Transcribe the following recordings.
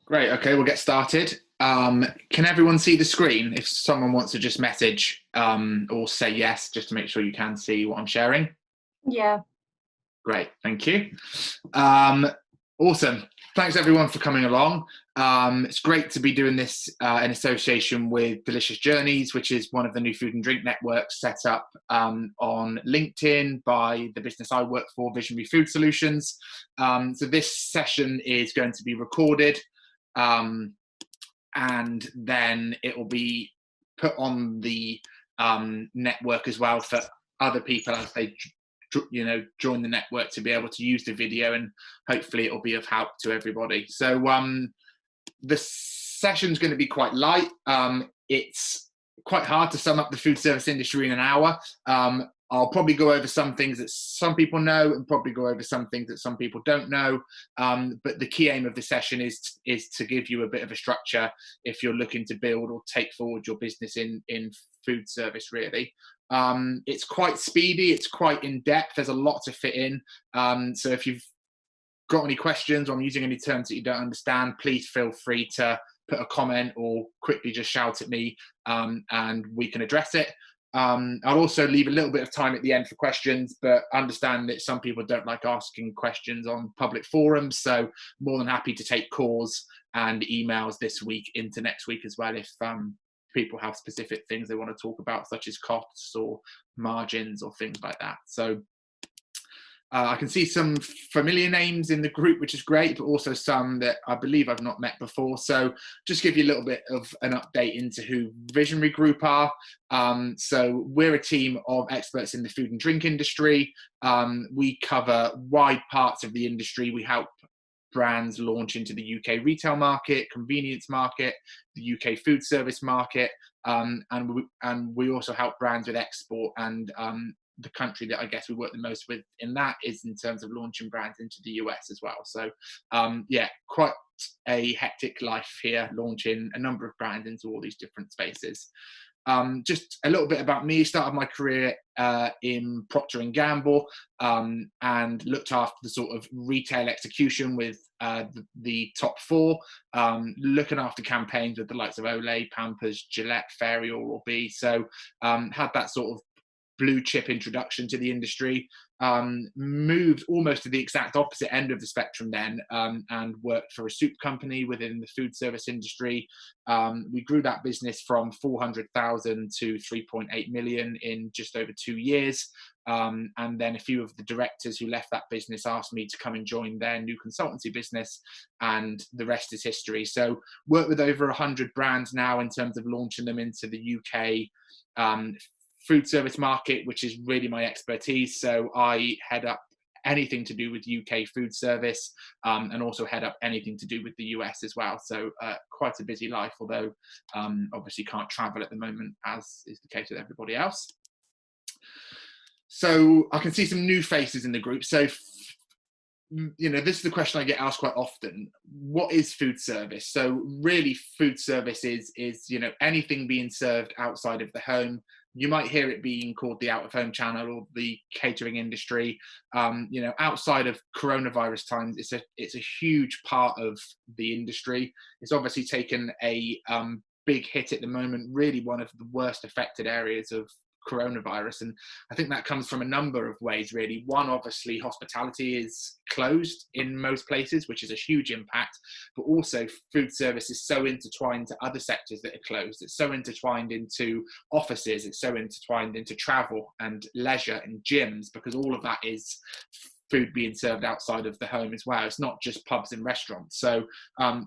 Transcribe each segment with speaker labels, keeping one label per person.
Speaker 1: Great. Okay, we'll get started. Can everyone see the screen? If someone wants to just message or say yes, just to make sure you can see what I'm sharing.
Speaker 2: Yeah.
Speaker 1: Great. Thank you. Awesome. Thanks everyone for coming along. It's great to be doing this in association with Delicious Journeys, which is one of the new food and drink networks set up on LinkedIn by the business I work for, Visionary Food Solutions. So this session is going to be recorded. And then it will be put on the network as well for other people as they join the network to be able to use the video, and hopefully it will be of help to everybody. So the session's going to be quite light. It's quite hard to sum up the food service industry in an hour. I'll probably go over some things that some people know and probably go over some things that some people don't know. But the key aim of the session is to give you a bit of a structure if you're looking to build or take forward your business in food service, really. It's quite speedy, it's quite in-depth, there's a lot to fit in. So if you've got any questions or I'm using any terms that you don't understand, please feel free to put a comment or quickly just shout at me and we can address it. I'll also leave a little bit of time at the end for questions, but understand that some people don't like asking questions on public forums, so more than happy to take calls and emails this week into next week as well if people have specific things they want to talk about, such as costs or margins or things like that. So I can see some familiar names in the group, which is great, but also some that I believe I've not met before. So just give you a little bit of an update into who Visionary Group are. So we're a team of experts in the food and drink industry. We cover wide parts of the industry. We help brands launch into the UK retail market, convenience market, the UK food service market, and we also help brands with export, and the country that I guess we work the most with in that is in terms of launching brands into the US as well. So yeah, quite a hectic life here, launching a number of brands into all these different spaces. Just a little bit about me. Started my career in Procter & Gamble and looked after the sort of retail execution with the top four, looking after campaigns with the likes of Olay, Pampers, Gillette, Fairy, Oral-B. So had that sort of blue chip introduction to the industry, moved almost to the exact opposite end of the spectrum then, and worked for a soup company within the food service industry. We grew that business from 400,000 to 3.8 million in just over 2 years. And then a few of the directors who left that business asked me to come and join their new consultancy business, and the rest is history. So work with over 100 brands now in terms of launching them into the UK food service market, which is really my expertise. So I head up anything to do with UK food service, and also head up anything to do with the US as well. So quite a busy life, although obviously can't travel at the moment, as is the case with everybody else. So I can see some new faces in the group. So this is the question I get asked quite often. What is food service? So really food service is anything being served outside of the home. You might hear it being called the out-of-home channel or the catering industry. Outside of coronavirus times, it's a huge part of the industry. It's obviously taken a big hit at the moment, really one of the worst affected areas of coronavirus, and I think that comes from a number of ways, really. One, obviously hospitality is closed in most places, which is a huge impact, but also food service is so intertwined to other sectors that are closed. It's so intertwined into offices, it's so intertwined into travel and leisure and gyms, because all of that is food being served outside of the home as well. It's not just pubs and restaurants. So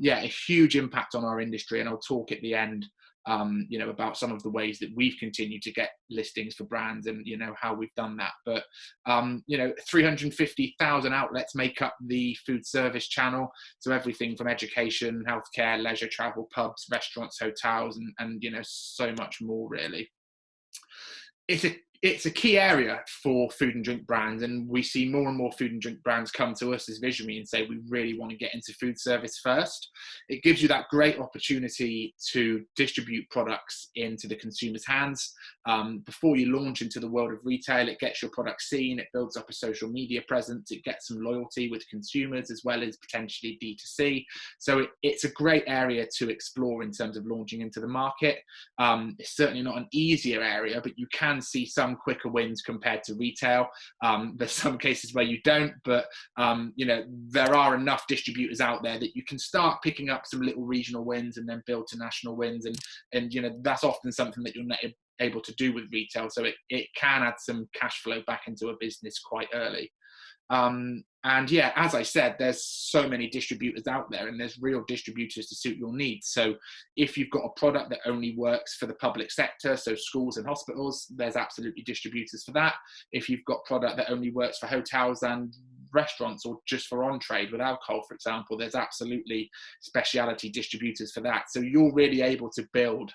Speaker 1: yeah, a huge impact on our industry, and I'll talk at the end about some of the ways that we've continued to get listings for brands and how we've done that. But 350,000 outlets make up the food service channel, so everything from education, healthcare, leisure, travel, pubs, restaurants, hotels, and so much more, really. It's it's a key area for food and drink brands, and we see more and more food and drink brands come to us as Visionary and say, we really want to get into food service first. It gives you that great opportunity to distribute products into the consumer's hands. Before you launch into the world of retail, it gets your product seen, it builds up a social media presence, it gets some loyalty with consumers as well as potentially D2C. So it's a great area to explore in terms of launching into the market. It's certainly not an easier area, but you can see some quicker wins compared to retail. There's some cases where you don't, but there are enough distributors out there that you can start picking up some little regional wins and then build to national wins, and that's often something that you're not able to do with retail, so it can add some cash flow back into a business quite early. And yeah, as I said, there's so many distributors out there, and there's real distributors to suit your needs. So if you've got a product that only works for the public sector, so schools and hospitals, there's absolutely distributors for that. If you've got product that only works for hotels and restaurants, or just for on-trade with alcohol, for example, there's absolutely specialty distributors for that. So you're really able to build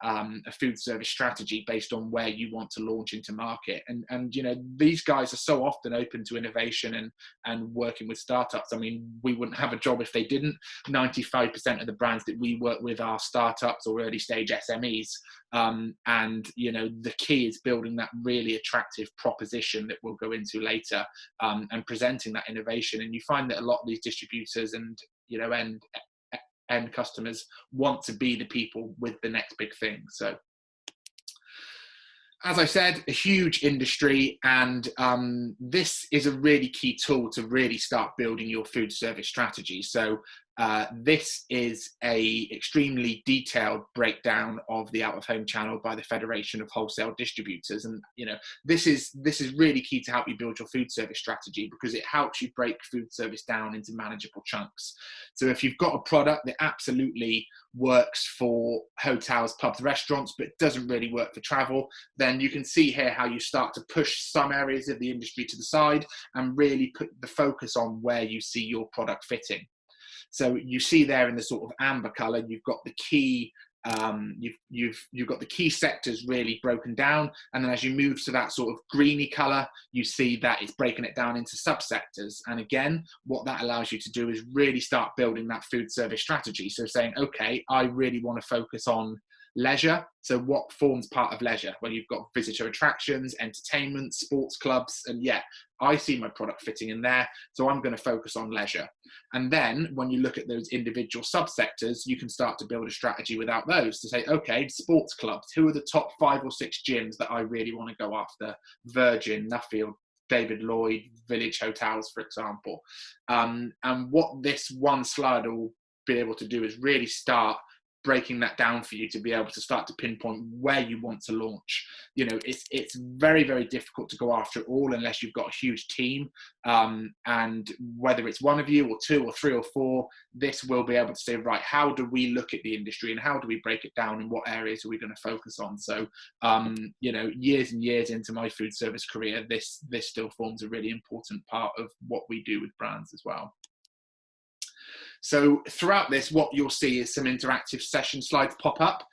Speaker 1: a food service strategy based on where you want to launch into market. And these guys are so often open to innovation and working with startups. I mean, we wouldn't have a job if they didn't. 95% of the brands that we work with are startups or early stage SMEs. And the key is building that really attractive proposition that we'll go into later, and presenting that innovation. And you find that a lot of these distributors and end customers want to be the people with the next big thing. So as I said, a huge industry, and this is a really key tool to really start building your food service strategy. So this is a extremely detailed breakdown of the out-of-home channel by the Federation of Wholesale Distributors, and this is really key to help you build your food service strategy, because it helps you break food service down into manageable chunks. So if you've got a product that absolutely works for hotels, pubs, restaurants, but doesn't really work for travel, then you can see here how you start to push some areas of the industry to the side and really put the focus on where you see your product fitting. So you see there in the sort of amber color, you've got the key you've got the key sectors really broken down, and then as you move to that sort of greeny color, you see that it's breaking it down into subsectors. And again, what that allows you to do is really start building that food service strategy. So saying, okay, I really want to focus on leisure. So what forms part of leisure? Well, you've got visitor attractions, entertainment, sports clubs, and yeah, I see my product fitting in there, so I'm going to focus on leisure. And then when you look at those individual subsectors, you can start to build a strategy without those to say, okay, sports clubs, who are the top 5 or 6 gyms that I really want to go after? Virgin, Nuffield, David Lloyd, Village Hotels, for example. And what this one slide will be able to do is really start breaking that down for you to be able to start to pinpoint where you want to launch. It's very, very difficult to go after it all unless you've got a huge team. And whether it's one of you or 2 or 3 or 4, this will be able to say, right, how do we look at the industry and how do we break it down and what areas are we going to focus on? So, years and years into my food service career, this still forms a really important part of what we do with brands as well. So throughout this, what you'll see is some interactive session slides pop up.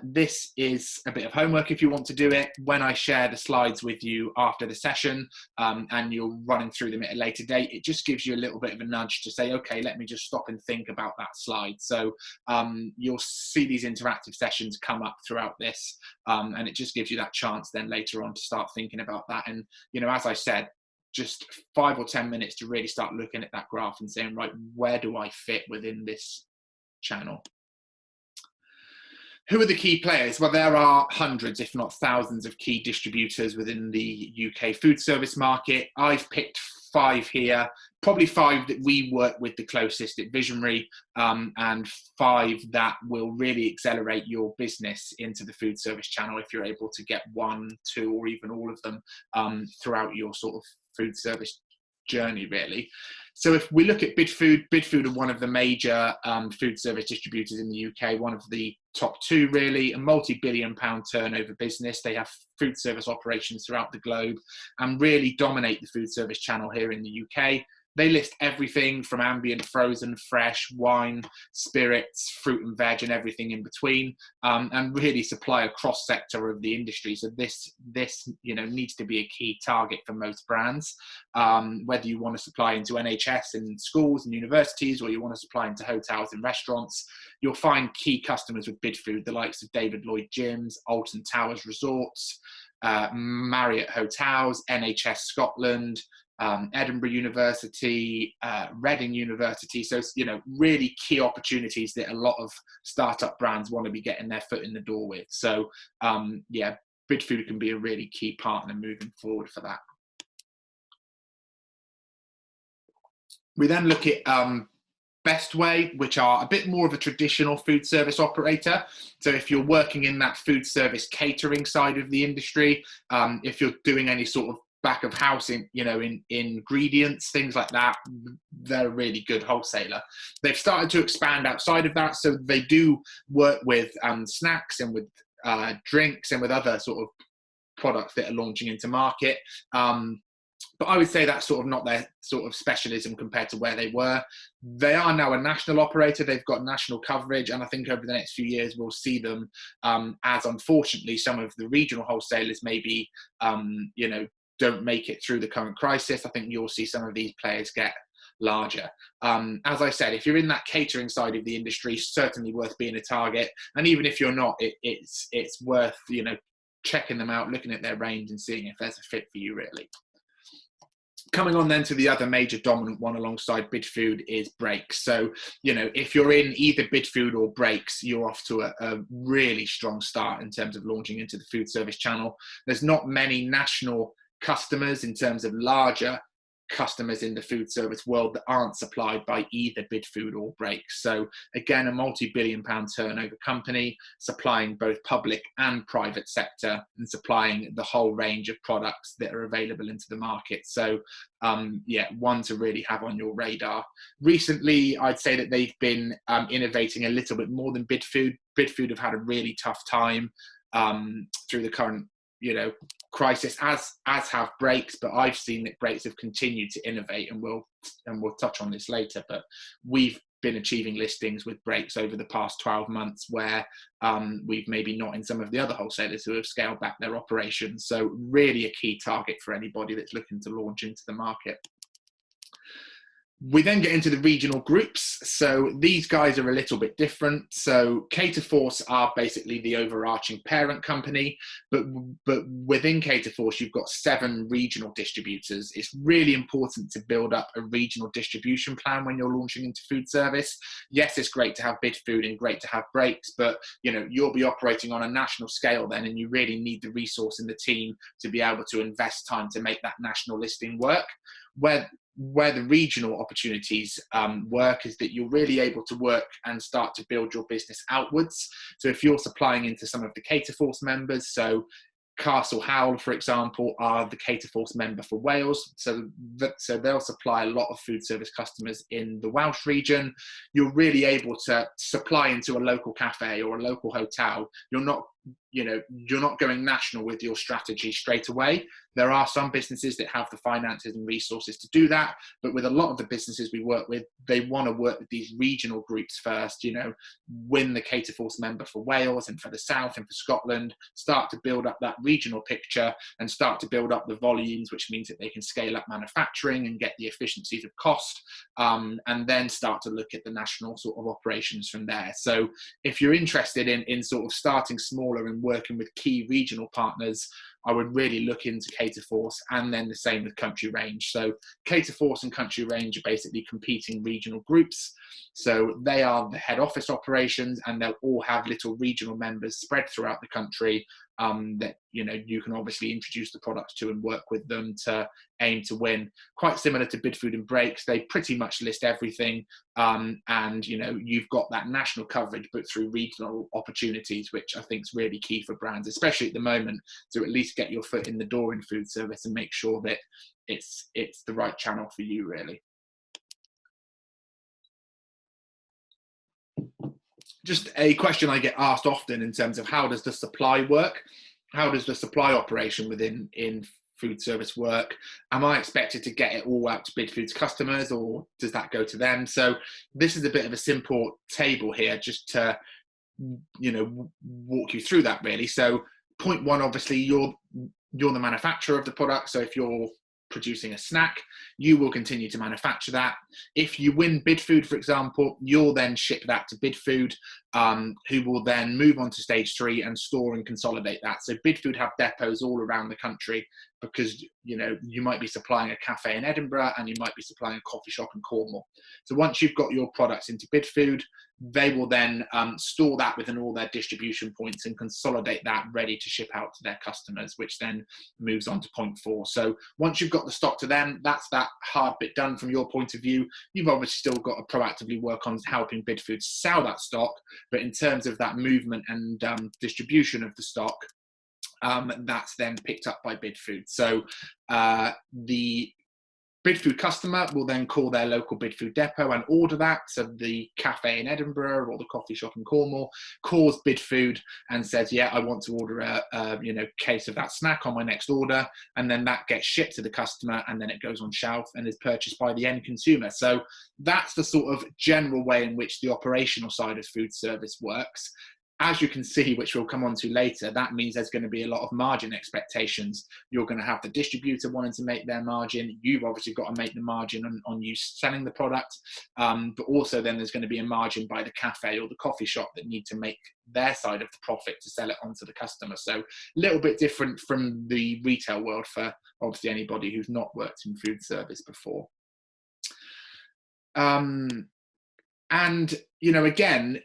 Speaker 1: This is a bit of homework if you want to do it. When I share the slides with you after the session, and you're running through them at a later date, it just gives you a little bit of a nudge to say, okay, let me just stop and think about that slide. So you'll see these interactive sessions come up throughout this, and it just gives you that chance then later on to start thinking about that. And, as I said, just 5 or 10 minutes to really start looking at that graph and saying, right, where do I fit within this channel? Who are the key players? Well, there are hundreds, if not thousands, of key distributors within the UK food service market. I've picked 5 here, probably 5 that we work with the closest at Visionary, and 5 that will really accelerate your business into the food service channel if you're able to get 1, 2, or even all of them throughout your sort of food service journey, really. So if we look at Bidfood are one of the major food service distributors in the UK, one of the top 2 really, a multi-billion-pound turnover business. They have food service operations throughout the globe and really dominate the food service channel here in the UK. They list everything from ambient, frozen, fresh, wine, spirits, fruit and veg, and everything in between, and really supply a cross sector of the industry. So this needs to be a key target for most brands, whether you want to supply into NHS and schools and universities, or you want to supply into hotels and restaurants. You'll find key customers with Bidfood, the likes of David Lloyd Gyms, Alton Towers Resorts, Marriott Hotels, NHS Scotland, Edinburgh University, Reading University. So it's, really key opportunities that a lot of startup brands want to be getting their foot in the door with. So Bidfood can be a really key partner moving forward for that. We then look at Best Way, which are a bit more of a traditional food service operator. So if you're working in that food service catering side of the industry, if you're doing any sort of back of house in ingredients, things like that, they're a really good wholesaler. They've started to expand outside of that, so they do work with snacks and with drinks and with other sort of products that are launching into market. But I would say that's sort of not their sort of specialism compared to where they were. They are now a national operator. They've got national coverage. And I think over the next few years, we'll see them as, unfortunately, some of the regional wholesalers maybe, don't make it through the current crisis. I think you'll see some of these players get larger. As I said, if you're in that catering side of the industry, certainly worth being a target. And even if you're not, it's worth, checking them out, looking at their range and seeing if there's a fit for you, really. Coming on then to the other major dominant one alongside Bidfood is Breaks. So, if you're in either Bidfood or Breaks, you're off to a really strong start in terms of launching into the food service channel. There's not many national customers in terms of larger customers in the food service world that aren't supplied by either Bidfood or Breaks. So again, a multi-billion-pound turnover company supplying both public and private sector and supplying the whole range of products that are available into the market. So one to really have on your radar. Recently, I'd say that they've been innovating a little bit more than Bidfood. Bidfood have had a really tough time through the current crisis, as have Breaks, but I've seen that Breaks have continued to innovate, and we'll touch on this later, but we've been achieving listings with Breaks over the past 12 months where we've maybe not in some of the other wholesalers who have scaled back their operations. So really a key target for anybody that's looking to launch into the market. We then get into the regional groups. So these guys are a little bit different. So Caterforce are basically the overarching parent company, but within Caterforce, you've got 7 regional distributors. It's really important to build up a regional distribution plan when you're launching into food service. Yes, it's great to have Bidfood and great to have Breaks, but you'll be operating on a national scale then, and you really need the resource in the team to be able to invest time to make that national listing work. Where the regional opportunities work is that you're really able to work and start to build your business outwards. So if you're supplying into some of the Caterforce members, so Castle Howell, for example, are the Caterforce member for Wales. So they'll supply a lot of food service customers in the Welsh region. You're really able to supply into a local cafe or a local hotel. You're not going national with your strategy straight away. There are some businesses that have the finances and resources to do that, but with a lot of the businesses we work with, they want to work with these regional groups first, win the Caterforce member for Wales and for the South and for Scotland, start to build up that regional picture and start to build up the volumes, which means that they can scale up manufacturing and get the efficiencies of cost, and then start to look at the national sort of operations from there. So if you're interested in sort of starting smaller and working with key regional partners, I would really look into Caterforce, and then the same with Country Range. So Caterforce and Country Range are basically competing regional groups. So they are the head office operations, and they'll all have little regional members spread throughout the country that you can obviously introduce the products to and work with them to aim to win. Quite similar to Bidfood and Breaks, they pretty much list everything, and you've got that national coverage but through regional opportunities, which I think is really key for brands, especially at the moment, to at least get your foot in the door in food service and make sure that it's the right channel for you, really. Just a question I get asked often in terms of how does the supply work? How does the supply operation within food service work? Am I expected to get it all out to Bidfood's customers, or does that go to them? So this is a bit of a simple table here, just to walk you through that really. So point one, obviously you're the manufacturer of the product. So if you're producing a snack, you will continue to manufacture that. If you win Bidfood, for example, you'll then ship that to Bidfood, who will then move on to stage 3 and store and consolidate that. So Bidfood have depots all around the country, because you might be supplying a cafe in Edinburgh and you might be supplying a coffee shop in Cornwall. So once you've got your products into Bidfood, they will then store that within all their distribution points and consolidate that ready to ship out to their customers, which then moves on to point 4. So once you've got the stock to them, that's that hard bit done from your point of view. You've obviously still got to proactively work on helping Bidfood sell that stock, but in terms of that movement and distribution of the stock, that's then picked up by Bidfood. So the Bidfood customer will then call their local Bidfood depot and order that. So the cafe in Edinburgh or the coffee shop in Cornwall calls Bidfood and says, yeah, I want to order a case of that snack on my next order. And then that gets shipped to the customer, and then it goes on shelf and is purchased by the end consumer. So that's the sort of general way in which the operational side of food service works. As you can see, which we'll come on to later, that means there's going to be a lot of margin expectations. You're going to have the distributor wanting to make their margin. You've obviously got to make the margin on you selling the product. But also then there's going to be a margin by the cafe or the coffee shop that need to make their side of the profit to sell it on to the customer. So a little bit different from the retail world for obviously anybody who's not worked in food service before. And, again,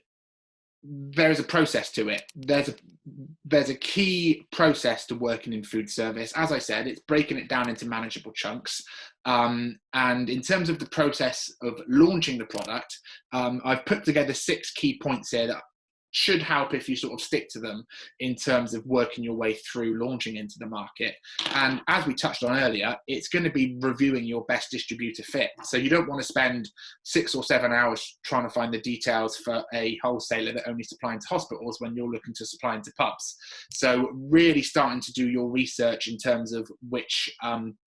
Speaker 1: there's a process to it. There's a key process to working in food service. As I said, it's breaking it down into manageable chunks. And in terms of the process of launching the product, I've put together 6 key points here that should help if you sort of stick to them in terms of working your way through launching into the market. And as we touched on earlier, it's going to be reviewing your best distributor fit. So you don't want to spend 6 or 7 hours trying to find the details for a wholesaler that only supplies to hospitals when you're looking to supply into pubs. So really starting to do your research in terms of which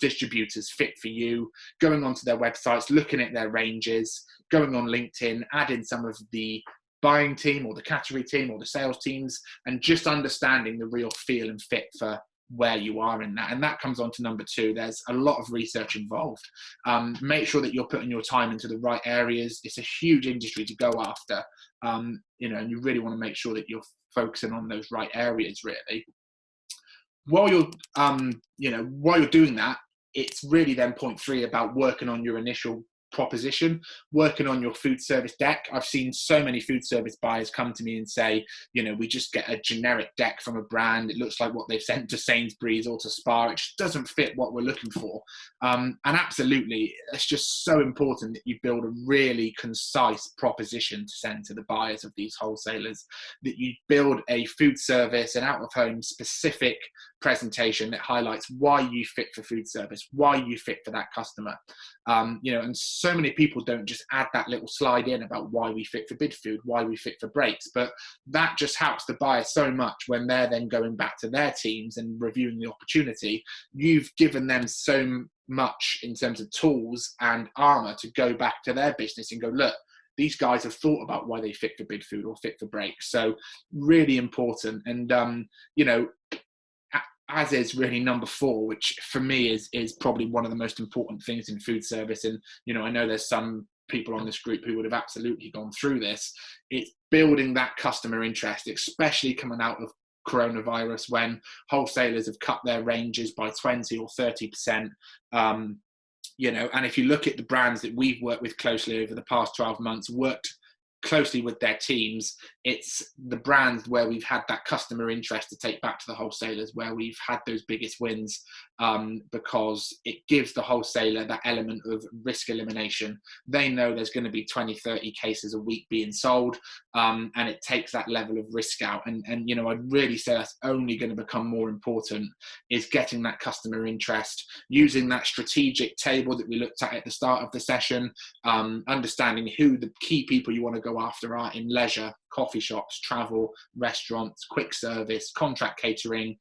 Speaker 1: distributors fit for you, going onto their websites, looking at their ranges, going on LinkedIn, adding some of the buying team or the category team or the sales teams, and just understanding the real feel and fit for where you are in that. And that comes on to number 2. There's a lot of research involved. Make sure that you're putting your time into the right areas. It's a huge industry to go after, and you really want to make sure that you're focusing on those right areas really. While you're doing that, it's really then point 3 about working on your initial proposition, working on your food service deck. I've seen so many food service buyers come to me and say, we just get a generic deck from a brand. It looks like what they've sent to Sainsbury's or to Spar. It just doesn't fit what we're looking for. And absolutely, it's just so important that you build a really concise proposition to send to the buyers of these wholesalers, that you build a food service and out-of-home specific presentation that highlights why you fit for food service, why you fit for that customer. And so many people don't just add that little slide in about why we fit for Bidfood, why we fit for breaks, but that just helps the buyer so much when they're then going back to their teams and reviewing the opportunity. You've given them so much in terms of tools and armor to go back to their business and go, look, these guys have thought about why they fit for Bidfood or fit for breaks. So really important. And as is really number 4, which for me is probably one of the most important things in food service. And, I know there's some people on this group who would have absolutely gone through this. It's building that customer interest, especially coming out of coronavirus when wholesalers have cut their ranges by 20 or 30%. And if you look at the brands that we've worked with closely over the past 12 months, worked closely with their teams, it's the brands where we've had that customer interest to take back to the wholesalers, where we've had those biggest wins, because it gives the wholesaler that element of risk elimination. They know there's going to be 20, 30 cases a week being sold, and it takes that level of risk out. And I'd really say that's only going to become more important, is getting that customer interest, using that strategic table that we looked at the start of the session, understanding who the key people you want to go after are in leisure, coffee shops, travel, restaurants, quick service, contract catering.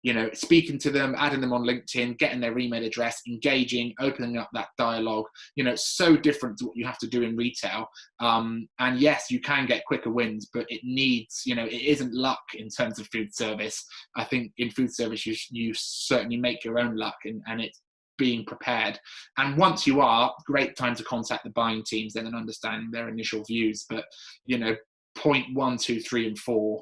Speaker 1: you know, speaking to them, adding them on LinkedIn, getting their email address, engaging, opening up that dialogue. You know, it's so different to what you have to do in retail. And yes, you can get quicker wins, but it needs, you know, it isn't luck in terms of food service. I think in food service, you certainly make your own luck, and it's being prepared. And once you are, great time to contact the buying teams then and understanding their initial views. But, you know, point 1, 2, 3, and 4,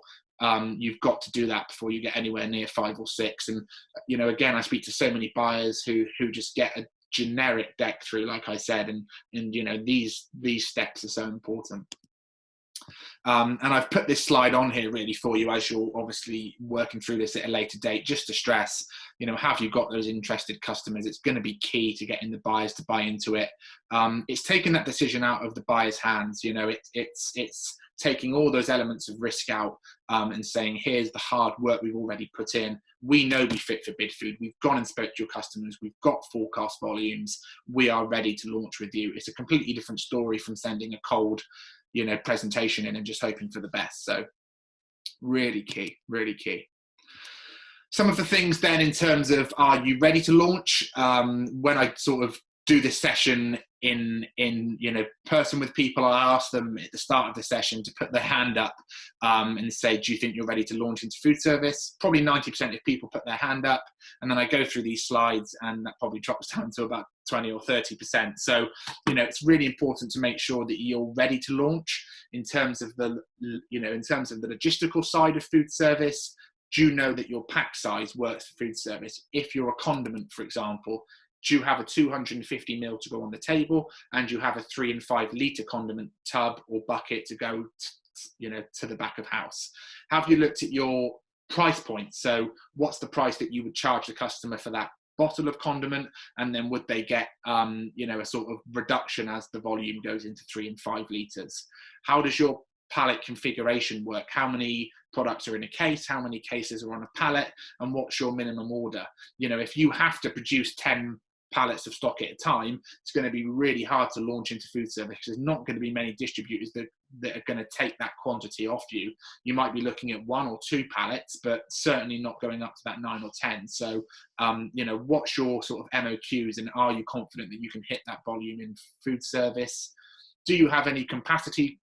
Speaker 1: you've got to do that before you get anywhere near 5 or 6. And, you know, again, I speak to so many buyers who just get a generic deck through, like I said, and you know, these steps are so important. And I've put this slide on here really for you as you're obviously working through this at a later date, just to stress, you know, have you got those interested customers? It's going to be key to getting the buyers to buy into it. It's taking that decision out of the buyer's hands. You know, it's taking all those elements of risk out, and saying, here's the hard work we've already put in. We know we fit for bid food. We've gone and spoke to your customers. We've got forecast volumes. We are ready to launch with you. It's a completely different story from sending a cold, you know, presentation in and just hoping for the best. So really key, really key. Some of the things then in terms of, are you ready to launch? When I sort of do this session in you know, person with people, I ask them at the start of the session to put their hand up, and say, do you think you're ready to launch into food service? Probably 90% of people put their hand up, and then I go through these slides and that probably drops down to about 20 or 30%. So, you know, it's really important to make sure that you're ready to launch in terms of the, you know, in terms of the logistical side of food service. Do you know that your pack size works for food service? If you're a condiment, for example, do you have a 250 ml to go on the table, and you have a 3 and 5 litre condiment tub or bucket to go, you know, to the back of house? Have you looked at your price point? So what's the price that you would charge the customer for that bottle of condiment, and then would they get, you know, a sort of reduction as the volume goes into 3 and 5 litres? How does your pallet configuration work? How many products are in a case? How many cases are on a pallet? And what's your minimum order? You know, if you have to produce 10 pallets of stock at a time, it's going to be really hard to launch into food service, because there's not going to be many distributors that are going to take that quantity off you. You might be looking at 1 or 2 pallets, but certainly not going up to that 9 or 10. So, you know, what's your sort of MOQs, and are you confident that you can hit that volume in food service? Do you have any capacity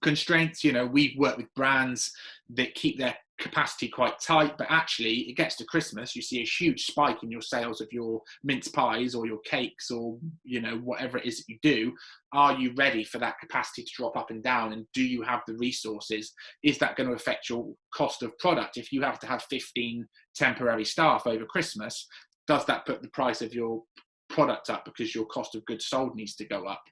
Speaker 1: constraints? You know, we've worked with brands that keep their capacity quite tight, but actually it gets to Christmas, you see a huge spike in your sales of your mince pies or your cakes, or, you know, whatever it is that you do. Are you ready for that capacity to drop up and down? And do you have the resources? Is that going to affect your cost of product? If you have to have 15 temporary staff over Christmas, does that put the price of your product up because your cost of goods sold needs to go up?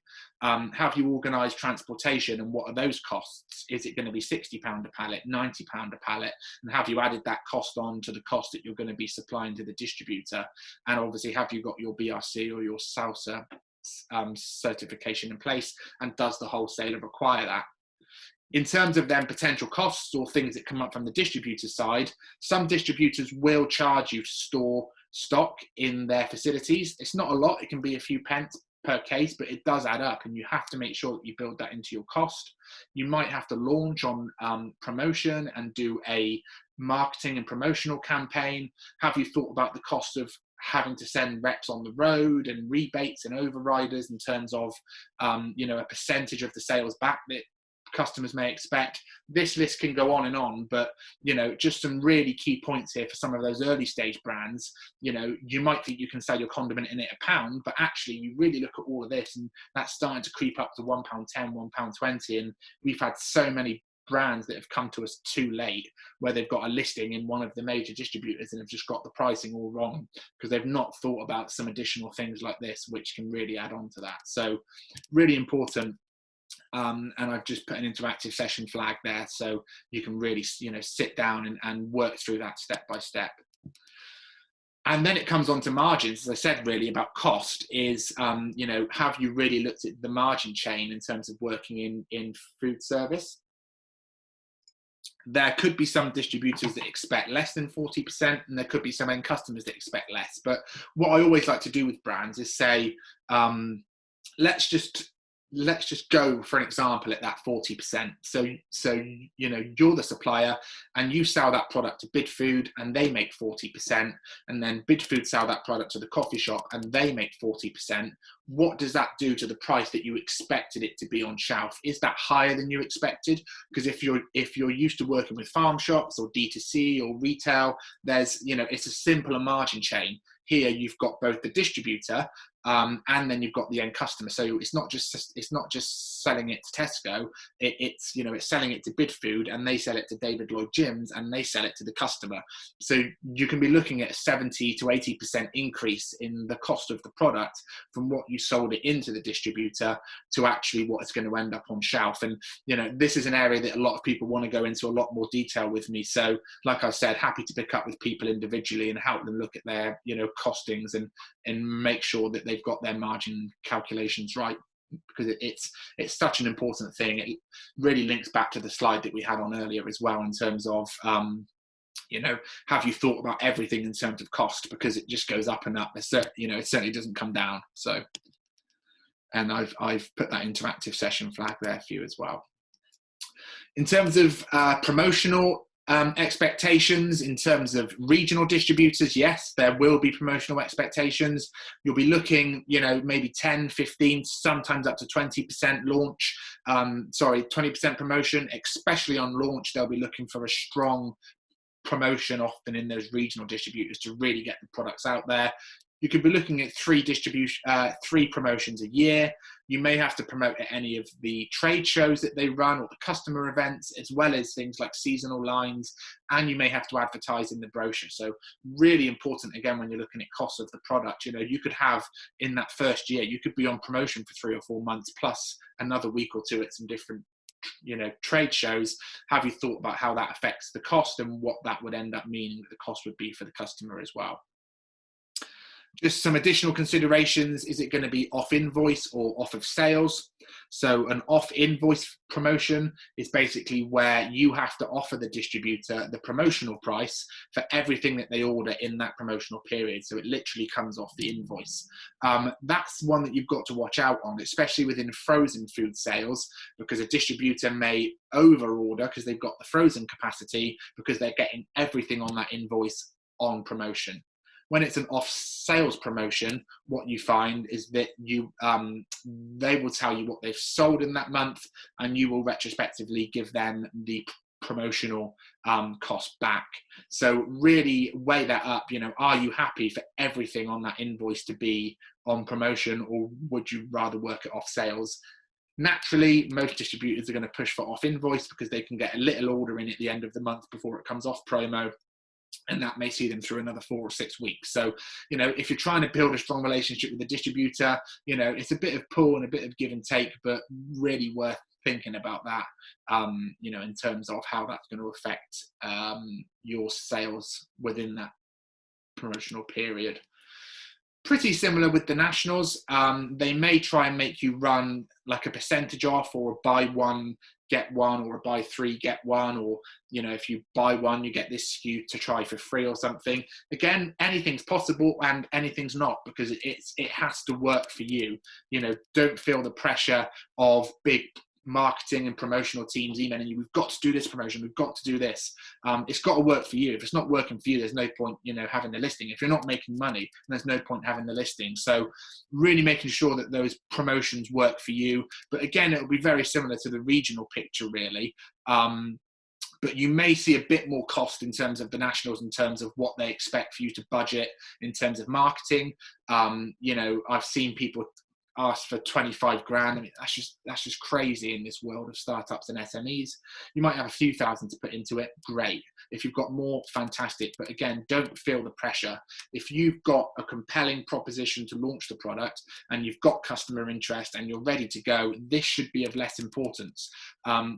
Speaker 1: Have you organised transportation, and what are those costs? Is it going to be £60 a pallet, £90 a pallet? And have you added that cost on to the cost that you're going to be supplying to the distributor? And obviously, have you got your BRC or your SALSA certification in place? And does the wholesaler require that? In terms of then potential costs or things that come up from the distributor side, some distributors will charge you to store stock in their facilities. It's not a lot, it can be a few pence per case, but it does add up, and you have to make sure that you build that into your cost. You might have to launch on promotion and do a marketing and promotional campaign. Have you thought about the cost of having to send reps on the road and rebates and overriders in terms of, you know, a percentage of the sales back that customers may expect? This list can go on, but, you know, just some really key points here for some of those early stage brands. You know, you might think you can sell your condiment in at £1, but actually you really look at all of this, and that's starting to creep up to £1.10, £1.20. And we've had so many brands that have come to us too late, where they've got a listing in one of the major distributors and have just got the pricing all wrong because they've not thought about some additional things like this, which can really add on to that. So really important. And I've just put an interactive session flag there, so you can really, you know, sit down and work through that step by step. And then it comes on to margins. As I said, really about cost is, you know, have you really looked at the margin chain in terms of working in food service? There could be some distributors that expect less than 40%, and there could be some end customers that expect less. But what I always like to do with brands is say, let's just let's just go for an example at that 40%. So you know, you're the supplier and you sell that product to Bidfood and they make 40%, and then Bidfood sell that product to the coffee shop and they make 40%. What does that do to the price that you expected it to be on shelf? Is that higher than you expected? Because if you're used to working with farm shops or D2C or retail, there's, you know, it's a simpler margin chain. Here you've got both the distributor and then you've got the end customer. So it's not just selling it to Tesco. It's, you know, it's selling it to Bidfood and they sell it to David Lloyd Gyms and they sell it to the customer. So you can be looking at a 70 to 80% increase in the cost of the product from what you sold it into the distributor to actually what it's going to end up on shelf. And, you know, this is an area that a lot of people want to go into a lot more detail with me. So like I said, happy to pick up with people individually and help them look at their, you know, costings and make sure that they've got their margin calculations right, because it's such an important thing. It really links back to the slide that we had on earlier as well, in terms of you know, have you thought about everything in terms of cost, because it just goes up and up. You know, it certainly doesn't come down. So, and I've put that interactive session flag there for you as well. In terms of promotional expectations, in terms of regional distributors, yes, there will be promotional expectations. You'll be looking, you know, maybe 10, 15, sometimes up to 20% launch, 20% promotion, especially on launch. They'll be looking for a strong promotion often in those regional distributors to really get the products out there. You could be looking at 3 promotions a year. You may have to promote at any of the trade shows that they run or the customer events, as well as things like seasonal lines, and you may have to advertise in the brochure. So really important, again, when you're looking at costs of the product. You know, you could have in that first year, you could be on promotion for 3 or 4 months plus another week or two at some different, you know, trade shows. Have you thought about how that affects the cost and what that would end up meaning that the cost would be for the customer as well? Just some additional considerations. Is it going to be off invoice or off of sales? So an off invoice promotion is basically where you have to offer the distributor the promotional price for everything that they order in that promotional period. So it literally comes off the invoice. That's one that you've got to watch out on, especially within frozen food sales, because a distributor may over order because they've got the frozen capacity, because they're getting everything on that invoice on promotion. When it's an off-sales promotion, what you find is that they will tell you what they've sold in that month, and you will retrospectively give them the promotional cost back. So really weigh that up. You know, are you happy for everything on that invoice to be on promotion, or would you rather work it off sales? Naturally, most distributors are going to push for off invoice because they can get a little order in at the end of the month before it comes off promo, and that may see them through another 4 or 6 weeks. So, you know, if you're trying to build a strong relationship with the distributor, you know, it's a bit of pull and a bit of give and take, but really worth thinking about that, you know, in terms of how that's going to affect your sales within that promotional period. Pretty similar with the nationals. They may try and make you run like a percentage off, or a buy one get one, or a buy 3 get 1, or, you know, if you buy one you get this SKU to try for free or something. Again, anything's possible and anything's not, because it has to work for you. You know, don't feel the pressure of big marketing and promotional teams emailing you, we've got to do this promotion, we've got to do this. It's got to work for you. If it's not working for you, there's no point, you know, having the listing. If you're not making money, there's no point having the listing. So really making sure that those promotions work for you. But again, it'll be very similar to the regional picture, really. But you may see a bit more cost in terms of the nationals, in terms of what they expect for you to budget in terms of marketing. You know, I've seen people ask for 25 grand. I mean, that's just crazy in this world of startups and SMEs. You might have a few thousand to put into it, great. If you've got more, fantastic. But again, don't feel the pressure. If you've got a compelling proposition to launch the product and you've got customer interest and you're ready to go, this should be of less importance.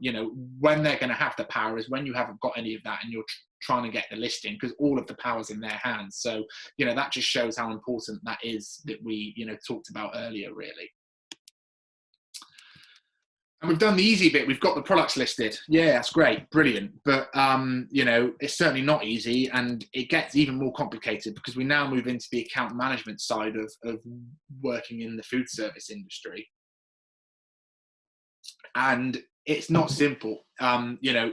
Speaker 1: You know, when they're going to have the power is when you haven't got any of that and you're trying to get the listing, because all of the power's in their hands. So, you know, that just shows how important that is, that we, you know, talked about earlier, really. And we've done the easy bit. We've got the products listed. Yeah, that's great. Brilliant. But, you know, it's certainly not easy, and it gets even more complicated because we now move into the account management side of working in the food service industry. And it's not simple. You know,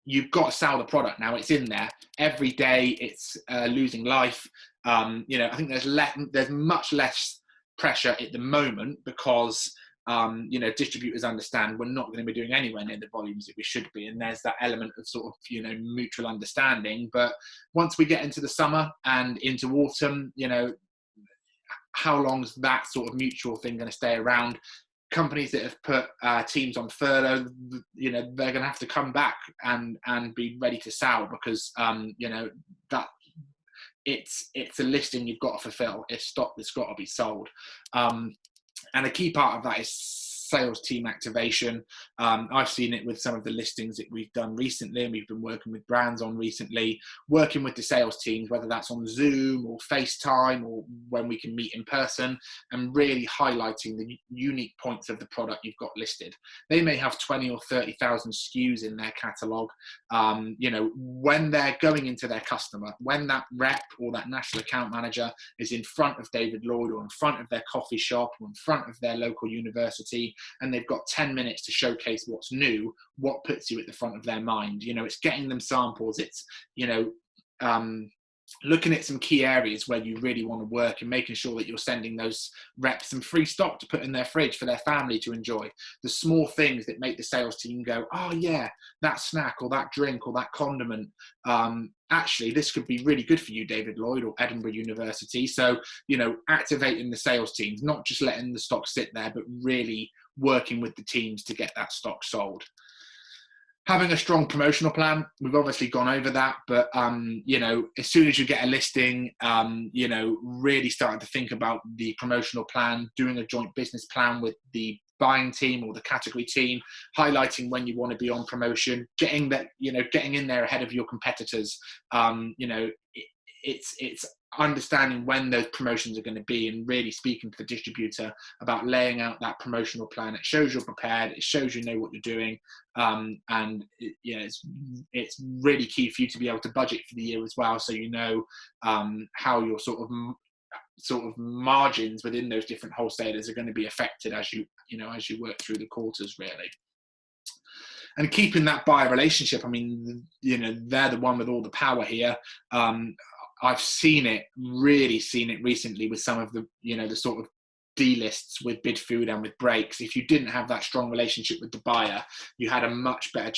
Speaker 1: you've got to sell the product now. It's in there every day. It's losing life. You know, I think there's much less pressure at the moment because you know, distributors understand we're not going to be doing anywhere near the volumes that we should be, and there's that element of sort of, you know, mutual understanding. But once we get into the summer and into autumn, you know, how long's that sort of mutual thing going to stay around? Companies that have put teams on furlough, you know, they're going to have to come back and be ready to sell, because you know, that it's a listing you've got to fulfill. It's stock that's got to be sold, and a key part of that is sales team activation. I've seen it with some of the listings that we've done recently, and we've been working with brands on recently, working with the sales teams, whether that's on Zoom or FaceTime or when we can meet in person, and really highlighting the unique points of the product you've got listed. They may have 20 or 30,000 SKUs in their catalogue. You know, when they're going into their customer, when that rep or that national account manager is in front of David Lloyd or in front of their coffee shop or in front of their local university, and they've got 10 minutes to showcase what's new, what puts you at the front of their mind? You know, it's getting them samples. It's, you know, looking at some key areas where you really want to work and making sure that you're sending those reps some free stock to put in their fridge for their family to enjoy. The small things that make the sales team go, oh yeah, that snack or that drink or that condiment, actually this could be really good for you, David Lloyd or Edinburgh University. So, you know, activating the sales teams, not just letting the stock sit there, but really working with the teams to get that stock sold. Having a strong promotional plan, we've obviously gone over that, but you know, as soon as you get a listing, you know, really starting to think about the promotional plan, doing a joint business plan with the buying team or the category team, highlighting when you want to be on promotion, getting that, you know, getting in there ahead of your competitors. You know, it's understanding when those promotions are going to be and really speaking to the distributor about laying out that promotional plan. It shows you're prepared, it shows you know what you're doing, and you know, it's really key for you to be able to budget for the year as well, so you know how your sort of margins within those different wholesalers are going to be affected as you know, as you work through the quarters, really. And keeping that buyer relationship, I mean, you know, they're the one with all the power here. I've really seen it recently with some of the, you know, the sort of D-lists with Bid Food and with Breaks. If you didn't have that strong relationship with the buyer, you had a much better,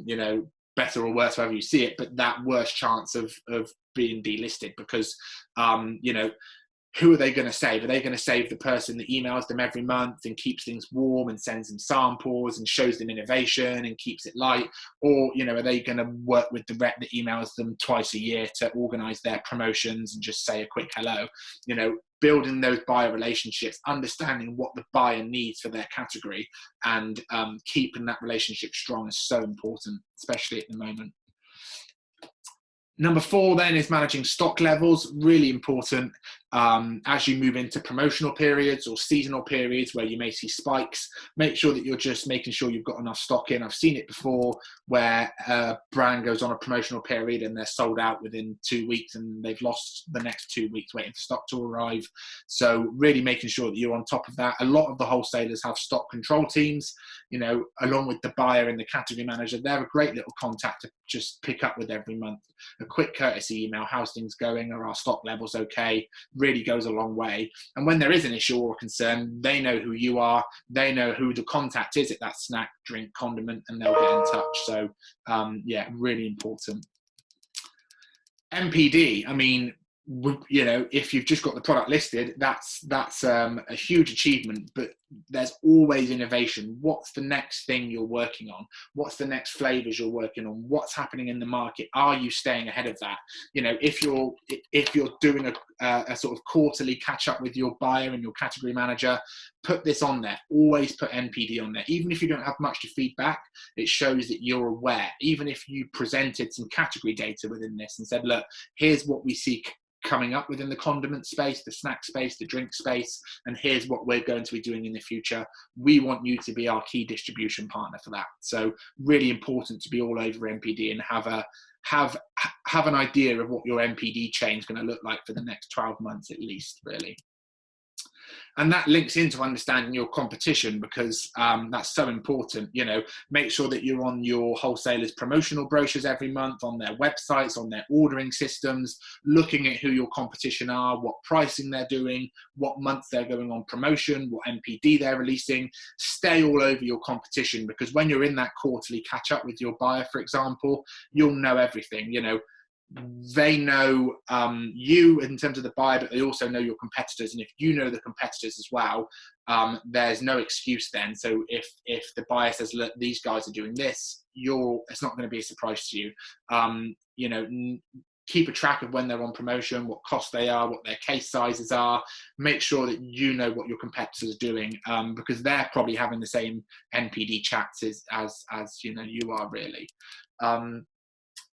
Speaker 1: you know, better or worse, however you see it, but that worse chance of being delisted, because, you know, who are they going to save? Are they going to save the person that emails them every month and keeps things warm and sends them samples and shows them innovation and keeps it light? Or, you know, are they going to work with the rep that emails them twice a year to organize their promotions and just say a quick hello? You know, building those buyer relationships, understanding what the buyer needs for their category, and keeping that relationship strong is so important, especially at the moment. Number 4 then is managing stock levels, really important as you move into promotional periods or seasonal periods where you may see spikes. Make sure that you're just making sure you've got enough stock in. I've seen it before where a brand goes on a promotional period and they're sold out within 2 weeks and they've lost the next 2 weeks waiting for stock to arrive. So really making sure that you're on top of that. A lot of the wholesalers have stock control teams, you know, along with the buyer and the category manager. They're a great little contact to just pick up with every month. A quick courtesy email, how's things going? Are our stock levels okay? Really goes a long way. And when there is an issue or a concern, they know who you are, they know who the contact is at that snack, drink, condiment, and they'll get in touch. So yeah, really important. MPD, I mean, you know, if you've just got the product listed, that's a huge achievement, but there's always innovation. What's the next thing you're working on? What's the next flavors you're working on? What's happening in the market? Are you staying ahead of that? You know, if you're doing a sort of quarterly catch up with your buyer and your category manager, put this on there. Always put NPD on there. Even if you don't have much to feedback, it shows that you're aware. Even if you presented some category data within this and said, look, here's what we see coming up within the condiment space, the snack space, the drink space, and here's what we're going to be doing in the future. We want you to be our key distribution partner for that. So really important to be all over NPD and have an idea of what your NPD chain is going to look like for the next 12 months at least, really. And that links into understanding your competition, because that's so important. You know, make sure that you're on your wholesalers' promotional brochures every month, on their websites, on their ordering systems, looking at who your competition are, what pricing they're doing, what month they're going on promotion, what MPD they're releasing. Stay all over your competition, because when you're in that quarterly catch up with your buyer, for example, you'll know everything. You know, they know you in terms of the buyer, but they also know your competitors. And if you know the competitors as well, there's no excuse then. So if the buyer says, look, these guys are doing this, it's not going to be a surprise to you. You know, keep a track of when they're on promotion, what cost they are, what their case sizes are. Make sure that you know what your competitors are doing, because they're probably having the same NPD chats as you know you are, really.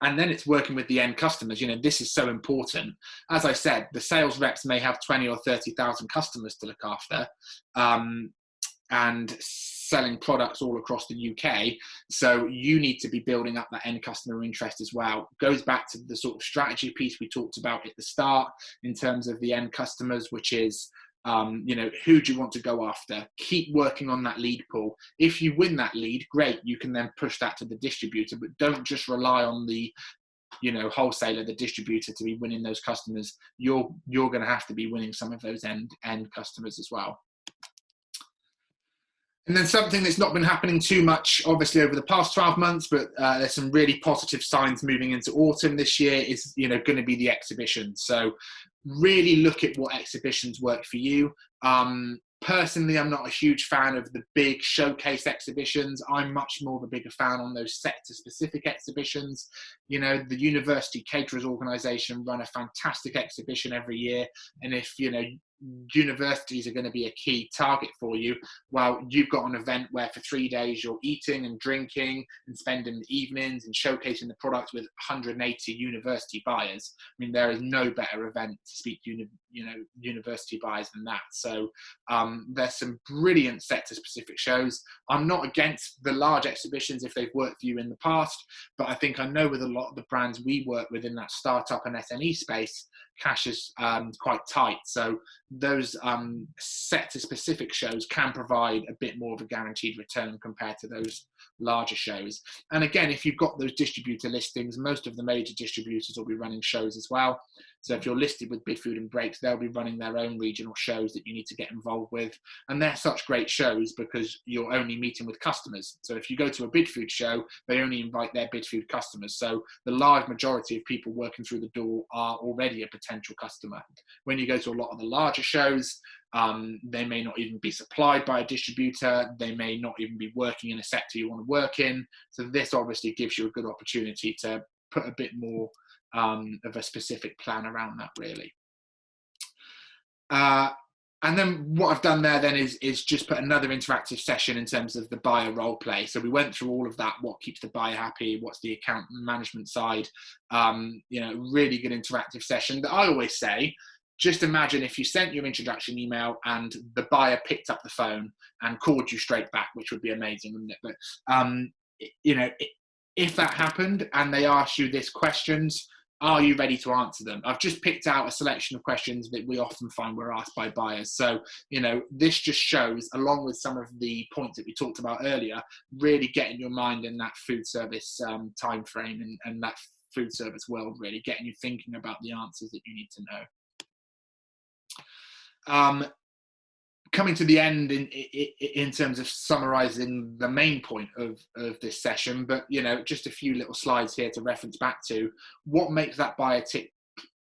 Speaker 1: And then it's working with the end customers. You know, this is so important. As I said, the sales reps may have 20 or 30,000 customers to look after, and selling products all across the UK. So you need to be building up that end customer interest as well. It goes back to the sort of strategy piece we talked about at the start in terms of the end customers, which is, you know, who do you want to go after? Keep working on that lead pool. If you win that lead, great, you can then push that to the distributor, but don't just rely on the, you know, wholesaler, the distributor, to be winning those customers. You're going to have to be winning some of those end customers as well. And then something that's not been happening too much, obviously, over the past 12 months, but there's some really positive signs moving into autumn this year, is, you know, going to be the exhibitions. So really look at what exhibitions work for you. Personally, I'm not a huge fan of the big showcase exhibitions. I'm much more of a bigger fan on those sector-specific exhibitions. You know, the University Caterers Organisation run a fantastic exhibition every year. And if, you know, universities are going to be a key target for you, well, you've got an event where for 3 days you're eating and drinking and spending the evenings and showcasing the products with 180 university buyers. I mean, there is no better event to speak to, you know, university buyers than that. So there's some brilliant sector specific shows. I'm not against the large exhibitions if they've worked for you in the past, but I think I know with a lot of the brands we work with in that startup and SME space, cash is quite tight. So those sector specific shows can provide a bit more of a guaranteed return compared to those larger shows. And again, if you've got those distributor listings, most of the major distributors will be running shows as well. So if you're listed with Bidfood and Breaks, they'll be running their own regional shows that you need to get involved with. And they're such great shows because you're only meeting with customers. So if you go to a Bidfood show, they only invite their Bidfood customers. So the large majority of people working through the door are already a potential customer. When you go to a lot of the larger shows, they may not even be supplied by a distributor. They may not even be working in a sector you want to work in. So this obviously gives you a good opportunity to put a bit more of a specific plan around that, really. And then what I've done there then is just put another interactive session in terms of the buyer role play. So we went through all of that, what keeps the buyer happy, what's the account management side, you know, really good interactive session that I always say, just imagine if you sent your introduction email and the buyer picked up the phone and called you straight back, which would be amazing, wouldn't it? But, you know, if that happened and they asked you this questions, are you ready to answer them? I've just picked out a selection of questions that we often find we're asked by buyers. So, you know, this just shows, along with some of the points that we talked about earlier, really getting your mind in that food service time frame and that food service world, really getting you thinking about the answers that you need to know. Coming to the end in terms of summarizing the main point of this session, but, you know, just a few little slides here to reference back to what makes that buyer tick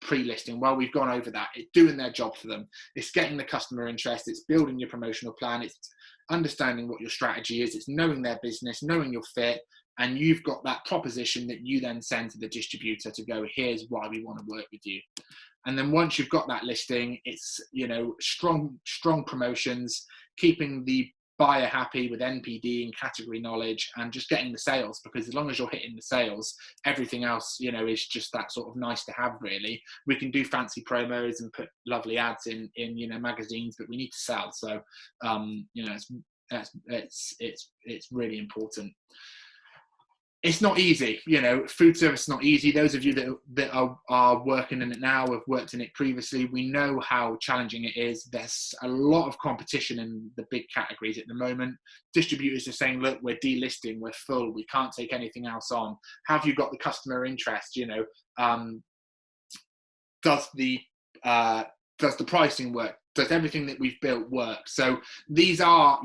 Speaker 1: pre-listing. Well, we've gone over that. It's doing their job for them. It's getting the customer interest. It's building your promotional plan. It's understanding what your strategy is. It's knowing their business, knowing your fit, and you've got that proposition that you then send to the distributor to go, here's why we want to work with you. And then once you've got that listing, it's, you know, strong promotions, keeping the buyer happy with NPD and category knowledge, and just getting the sales, because as long as you're hitting the sales, everything else, you know, is just that sort of nice to have, really. We can do fancy promos and put lovely ads in you know, magazines, but we need to sell. So, you know, it's really important. it's not easy, food service is not easy. Those of you that are working in it now, have worked in it previously, we know how challenging it is. There's a lot of competition in the big categories at the moment. Distributors are saying, look, we're delisting, we're full, we can't take anything else on. Have you got the customer interest? Does the pricing work? Does everything that we've built work? So these are,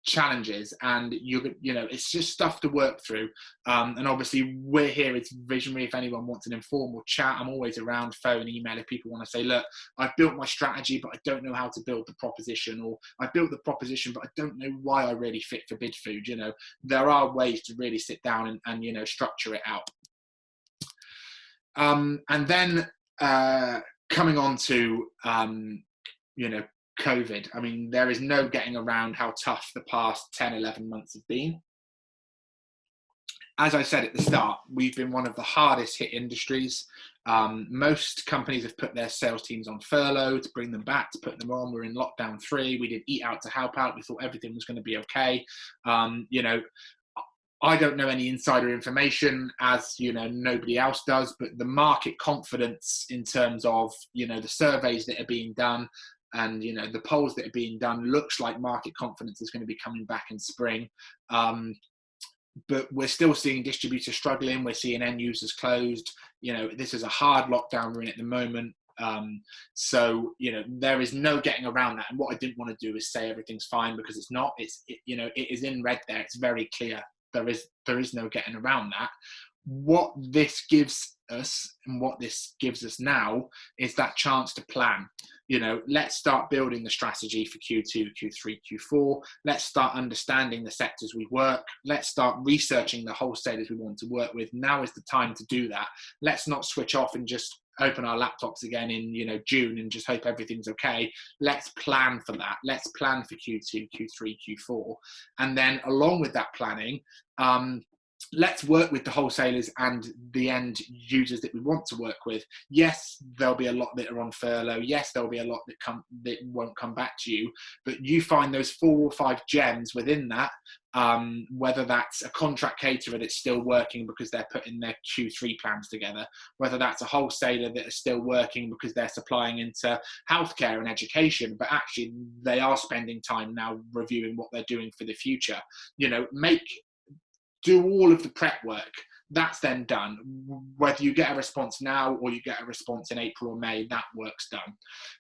Speaker 1: challenges, and it's just stuff to work through, and obviously we're here, it's Visionary. If anyone wants an informal chat, I'm always around, phone, email, if people want to say, look, I've built my strategy but I don't know how to build the proposition, or I built the proposition but I don't know why I really fit for Bidfood. There are ways to really sit down and structure it out. And then coming on to COVID. I mean, there is no getting around how tough the past 10, 11 months have been. As I said at the start, we've been one of the hardest hit industries. Most companies have put their sales teams on furlough to bring them back, to put them on. We're in lockdown 3. We did Eat Out to Help Out. We thought everything was going to be okay. I don't know any insider information, as nobody else does, but the market confidence in terms of the surveys that are being done, and the polls that are being done, looks like market confidence is going to be coming back in spring. But we're still seeing distributors struggling. We're seeing end users closed. This is a hard lockdown we're in at the moment. So there is no getting around that. And what I didn't want to do is say everything's fine, because it's not. It is in red there. It's very clear. There is no getting around that. What this gives us, and what this gives us now, is that chance to plan. Let's start building the strategy for Q2, Q3, Q4. Let's start understanding the sectors we work. Let's start researching the wholesalers we want to work with. Now is the time to do that. Let's not switch off and just open our laptops again in June and just hope everything's okay. Let's plan for that. Let's plan for Q2, Q3, Q4. And then along with that planning, let's work with the wholesalers and the end users that we want to work with. Yes, there'll be a lot that are on furlough. Yes, there'll be a lot that won't come back to you. But you find those 4 or 5 gems within that, whether that's a contract caterer that's still working because they're putting their Q3 plans together, whether that's a wholesaler that is still working because they're supplying into healthcare and education, but actually they are spending time now reviewing what they're doing for the future. Do all of the prep work. That's then done. Whether you get a response now or you get a response in April or May, that work's done.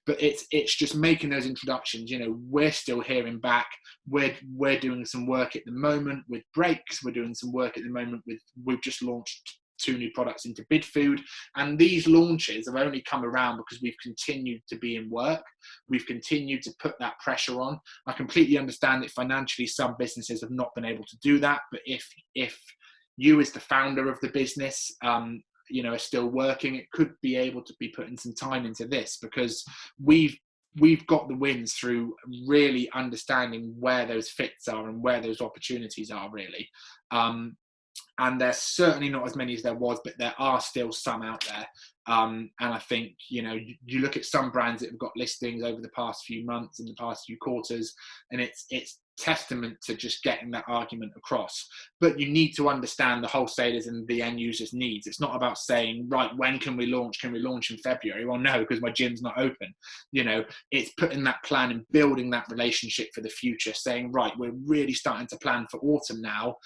Speaker 1: But it's just making those introductions. We're still hearing back. We're doing some work at the moment with breaks. We're doing some work at the moment we've just launched 2 new products into Bidfood, and these launches have only come around because we've continued to be in work. We've continued to put that pressure on. I completely understand that financially some businesses have not been able to do that, but if you as the founder of the business are still working, it could be able to be putting some time into this, because we've got the wins through really understanding where those fits are and where those opportunities are, really. And there's certainly not as many as there was, but there are still some out there. And I think, you look at some brands that have got listings over the past few months and the past few quarters, and it's testament to just getting that argument across. But you need to understand the wholesalers and the end users' needs. It's not about saying, right, when can we launch? Can we launch in February? Well, no, because my gym's not open. It's putting that plan and building that relationship for the future, saying, right, we're really starting to plan for autumn now.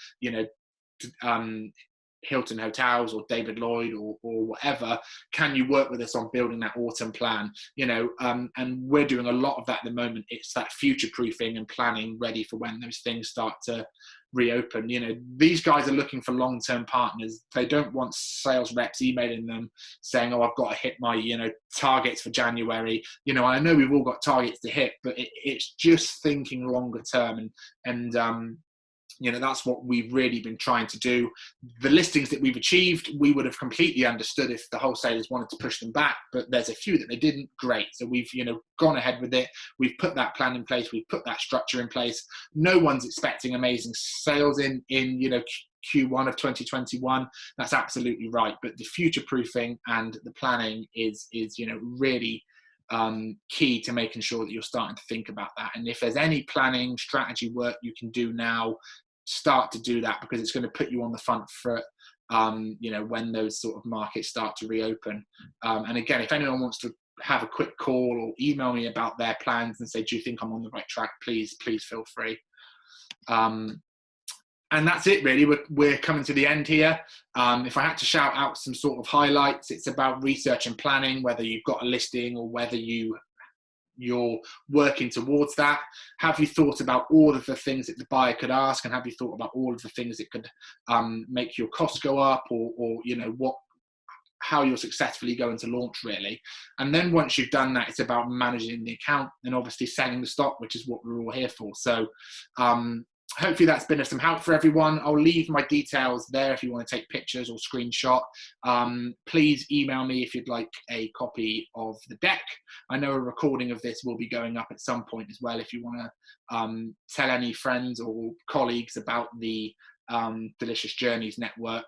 Speaker 1: Hilton Hotels or David Lloyd or whatever, can you work with us on building that autumn plan? And we're doing a lot of that at the moment. It's that future proofing and planning ready for when those things start to reopen. These guys are looking for long-term partners. They don't want sales reps emailing them saying, oh, I've got to hit my targets for January. I know we've all got targets to hit, but it's just thinking longer term, and that's what we've really been trying to do. The listings that we've achieved, we would have completely understood if the wholesalers wanted to push them back, but there's a few that they didn't. Great. So we've, gone ahead with it. We've put that plan in place. We've put that structure in place. No one's expecting amazing sales in Q1 of 2021. That's absolutely right. But the future proofing and the planning is really key to making sure that you're starting to think about that. And if there's any planning strategy work you can do now, start to do that, because it's going to put you on the front foot, you know, when those sort of markets start to reopen. And again, if anyone wants to have a quick call or email me about their plans and say, do you think I'm on the right track, please feel free. And that's it, really. We're coming to the end here. If I had to shout out some sort of highlights, it's about research and planning, whether you've got a listing or whether you're working towards that. Have you thought about all of the things that the buyer could ask, and have you thought about all of the things that could make your costs go up, or you know, how you're successfully going to launch, really. And then once you've done that, it's about managing the account and obviously selling the stock, which is what we're all here for. So hopefully that's been of some help for everyone. I'll leave my details there if you want to take pictures or screenshot. Please email me if you'd like a copy of the deck. I know a recording of this will be going up at some point as well, if you want to tell any friends or colleagues about the Delicious Journeys network.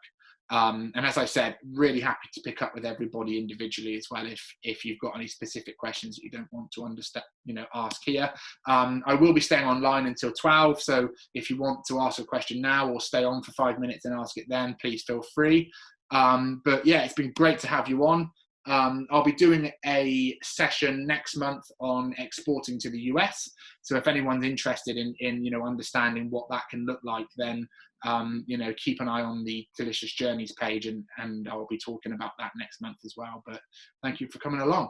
Speaker 1: And as I said, really happy to pick up with everybody individually as well, if you've got any specific questions that you don't want to understand, you know, ask here. I will be staying online until 12, so if you want to ask a question now or stay on for 5 minutes and ask it then, please feel free. But yeah, it's been great to have you on. I'll be doing a session next month on exporting to the US. So if anyone's interested in you know, understanding what that can look like, then you know, keep an eye on the Delicious Journeys page, and I'll be talking about that next month as well. But thank you for coming along.